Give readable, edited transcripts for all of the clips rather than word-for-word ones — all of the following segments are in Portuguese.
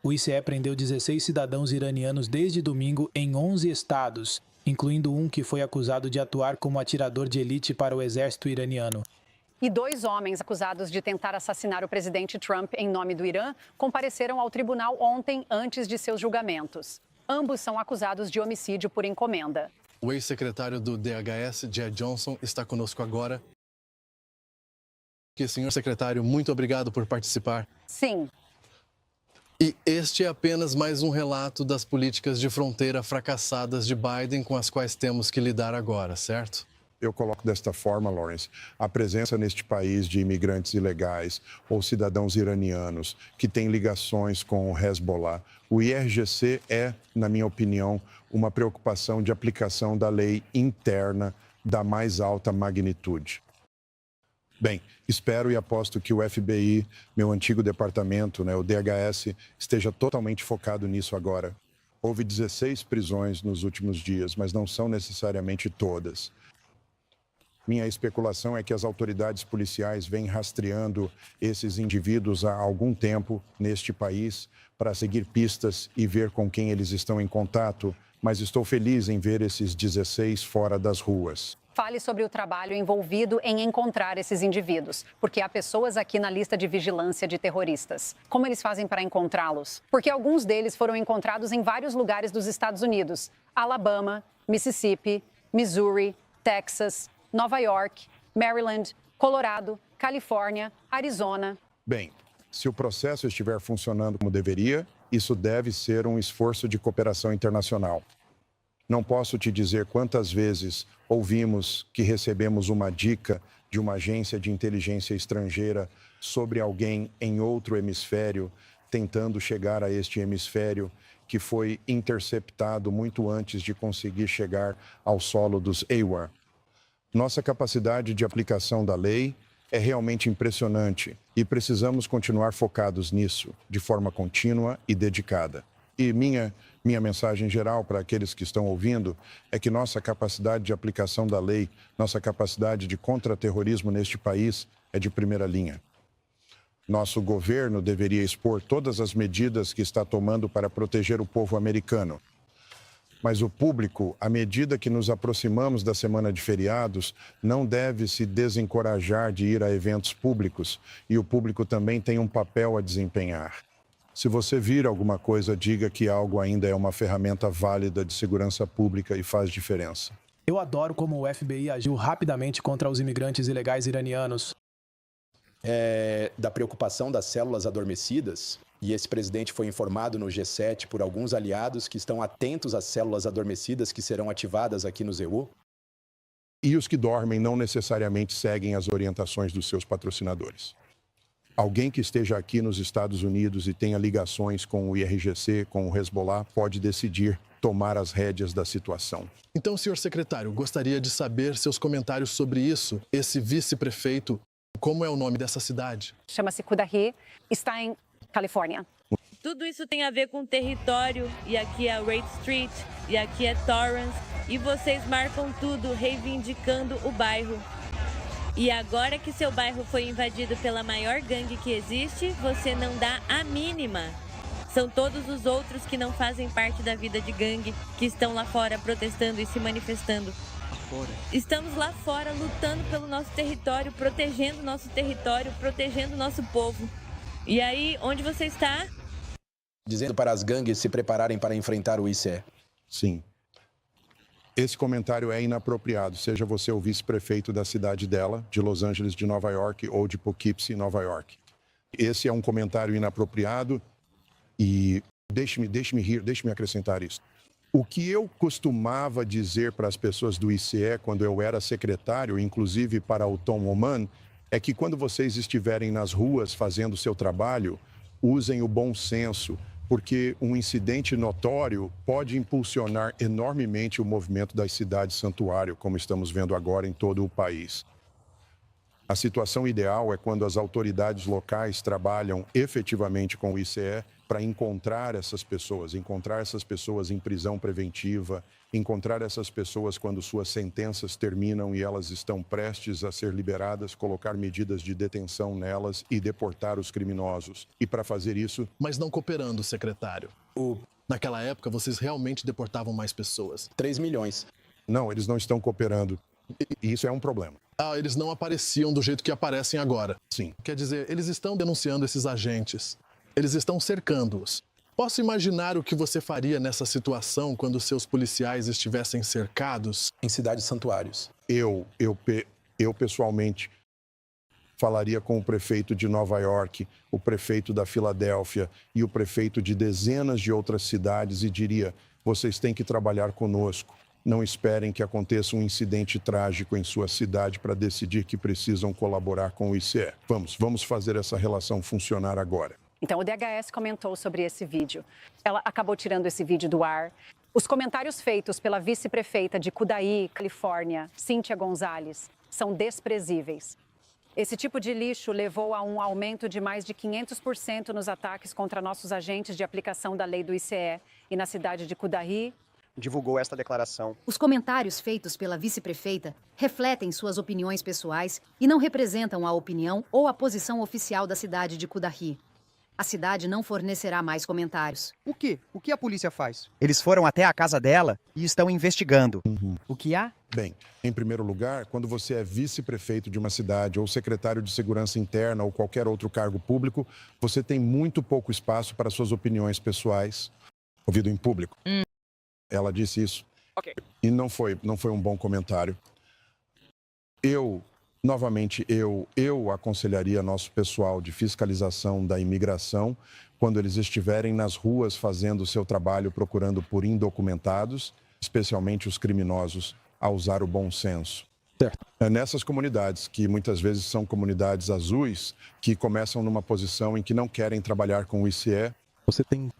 O ICE prendeu 16 cidadãos iranianos desde domingo em 11 estados, incluindo um que foi acusado de atuar como atirador de elite para o exército iraniano. E 2 homens acusados de tentar assassinar o presidente Trump em nome do Irã compareceram ao tribunal ontem antes de seus julgamentos. Ambos são acusados de homicídio por encomenda. O ex-secretário do DHS, Jed Johnson, está conosco agora. Senhor secretário, muito obrigado por participar. Sim. E este é apenas mais um relato das políticas de fronteira fracassadas de Biden com as quais temos que lidar agora, certo? Eu coloco desta forma, Lawrence, a presença neste país de imigrantes ilegais ou cidadãos iranianos que têm ligações com o Hezbollah. O IRGC é, na minha opinião, uma preocupação de aplicação da lei interna da mais alta magnitude. Bem, espero e aposto que o FBI, meu antigo departamento, o DHS, esteja totalmente focado nisso agora. Houve 16 prisões nos últimos dias, mas não são necessariamente todas. Minha especulação é que as autoridades policiais vêm rastreando esses indivíduos há algum tempo neste país para seguir pistas e ver com quem eles estão em contato, mas estou feliz em ver esses 16 fora das ruas. Fale sobre o trabalho envolvido em encontrar esses indivíduos, porque há pessoas aqui na lista de vigilância de terroristas. Como eles fazem para encontrá-los? Porque alguns deles foram encontrados em vários lugares dos Estados Unidos: Alabama, Mississippi, Missouri, Texas, Nova York, Maryland, Colorado, Califórnia, Arizona. Bem, se o processo estiver funcionando como deveria, isso deve ser um esforço de cooperação internacional. Não posso te dizer quantas vezes ouvimos que recebemos uma dica de uma agência de inteligência estrangeira sobre alguém em outro hemisfério, tentando chegar a este hemisfério que foi interceptado muito antes de conseguir chegar ao solo dos AWAR. Nossa capacidade de aplicação da lei é realmente impressionante e precisamos continuar focados nisso, de forma contínua e dedicada. E minha mensagem geral para aqueles que estão ouvindo é que nossa capacidade de aplicação da lei, nossa capacidade de contra-terrorismo neste país é de primeira linha. Nosso governo deveria expor todas as medidas que está tomando para proteger o povo americano. Mas o público, à medida que nos aproximamos da semana de feriados, não deve se desencorajar de ir a eventos públicos e o público também tem um papel a desempenhar. Se você vir alguma coisa, diga que algo ainda é uma ferramenta válida de segurança pública e faz diferença. Eu adoro como o FBI agiu rapidamente contra os imigrantes ilegais iranianos. Da preocupação das células adormecidas, e esse presidente foi informado no G7 por alguns aliados que estão atentos às células adormecidas que serão ativadas aqui no ZEU. E os que dormem não necessariamente seguem as orientações dos seus patrocinadores. Alguém que esteja aqui nos Estados Unidos e tenha ligações com o IRGC, com o Hezbollah, pode decidir tomar as rédeas da situação. Então, senhor secretário, gostaria de saber seus comentários sobre isso. Esse vice-prefeito, como é o nome dessa cidade? Chama-se Cudahy, está em Califórnia. Tudo isso tem a ver com território, e aqui é Wade Street, e aqui é Torrance, e vocês marcam tudo reivindicando o bairro. E agora que seu bairro foi invadido pela maior gangue que existe, você não dá a mínima. São todos os outros que não fazem parte da vida de gangue, que estão lá fora protestando e se manifestando. Estamos lá fora lutando pelo nosso território, protegendo nosso território, protegendo nosso povo. E aí, onde você está? Dizendo para as gangues se prepararem para enfrentar o ICE. Sim. Esse comentário é inapropriado, seja você o vice-prefeito da cidade dela, de Los Angeles, de Nova York ou de Poughkeepsie, Nova York. Esse é um comentário inapropriado e deixe-me acrescentar isso. O que eu costumava dizer para as pessoas do ICE quando eu era secretário, inclusive para o Tom Oman, é que quando vocês estiverem nas ruas fazendo o seu trabalho, usem o bom senso, porque um incidente notório pode impulsionar enormemente o movimento das cidades santuário, como estamos vendo agora em todo o país. A situação ideal é quando as autoridades locais trabalham efetivamente com o ICE para encontrar essas pessoas em prisão preventiva, encontrar essas pessoas quando suas sentenças terminam e elas estão prestes a ser liberadas, colocar medidas de detenção nelas e deportar os criminosos. E para fazer isso... Mas não cooperando, secretário. Naquela época, vocês realmente deportavam mais pessoas. 3 milhões. Não, eles não estão cooperando. E isso é um problema. Eles não apareciam do jeito que aparecem agora. Sim. Quer dizer, eles estão denunciando esses agentes. Eles estão cercando-os. Posso imaginar o que você faria nessa situação quando seus policiais estivessem cercados? Em cidades santuários. Eu pessoalmente falaria com o prefeito de Nova York, o prefeito da Filadélfia e o prefeito de dezenas de outras cidades e diria: vocês têm que trabalhar conosco. Não esperem que aconteça um incidente trágico em sua cidade para decidir que precisam colaborar com o ICE. Vamos fazer essa relação funcionar agora. Então, o DHS comentou sobre esse vídeo. Ela acabou tirando esse vídeo do ar. Os comentários feitos pela vice-prefeita de Cudahy, Califórnia, Cynthia Gonzalez, são desprezíveis. Esse tipo de lixo levou a um aumento de mais de 500% nos ataques contra nossos agentes de aplicação da lei do ICE. E na cidade de Cudahy, divulgou esta declaração. Os comentários feitos pela vice-prefeita refletem suas opiniões pessoais e não representam a opinião ou a posição oficial da cidade de Cudahy. A cidade não fornecerá mais comentários. O quê? O que a polícia faz? Eles foram até a casa dela e estão investigando. O que há? Bem, em primeiro lugar, quando você é vice-prefeito de uma cidade ou secretário de segurança interna ou qualquer outro cargo público, você tem muito pouco espaço para suas opiniões pessoais ouvido em público. Ela disse isso. Ok. E não foi um bom comentário. Novamente, eu aconselharia nosso pessoal de fiscalização da imigração, quando eles estiverem nas ruas fazendo o seu trabalho, procurando por indocumentados, especialmente os criminosos, a usar o bom senso. Certo. Nessas comunidades, que muitas vezes são comunidades azuis, que começam numa posição em que não querem trabalhar com o ICE.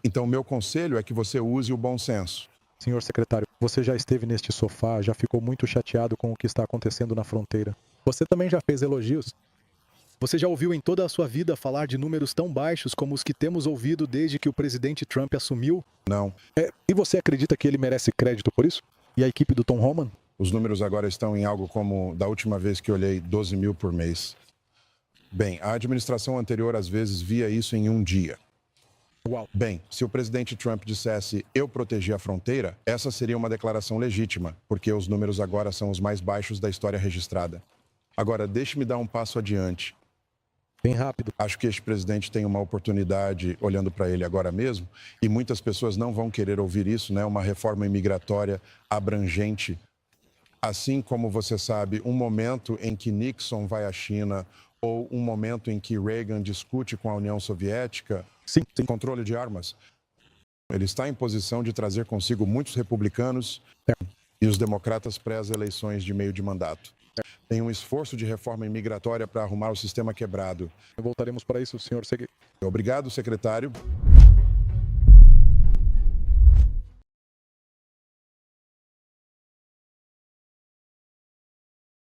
Então, meu conselho é que você use o bom senso. Senhor secretário, você já esteve neste sofá, já ficou muito chateado com o que está acontecendo na fronteira. Você também já fez elogios. Você já ouviu em toda a sua vida falar de números tão baixos como os que temos ouvido desde que o presidente Trump assumiu? Não. E você acredita que ele merece crédito por isso? E a equipe do Tom Homan? Os números agora estão em algo como, da última vez que olhei, 12 mil por mês. Bem, a administração anterior às vezes via isso em um dia. Uau. Bem, se o presidente Trump dissesse eu protegi a fronteira, essa seria uma declaração legítima, porque os números agora são os mais baixos da história registrada. Agora, deixe-me dar um passo adiante. Bem rápido. Acho que este presidente tem uma oportunidade, olhando para ele agora mesmo, e muitas pessoas não vão querer ouvir isso, né? Uma reforma imigratória abrangente. Assim como você sabe, um momento em que Nixon vai à China ou um momento em que Reagan discute com a União Soviética, sim. Controle de armas, ele está em posição de trazer consigo muitos republicanos e os democratas pré-eleições de meio de mandato. Tem um esforço de reforma imigratória para arrumar o sistema quebrado. Voltaremos para isso, senhor secretário. Obrigado, secretário.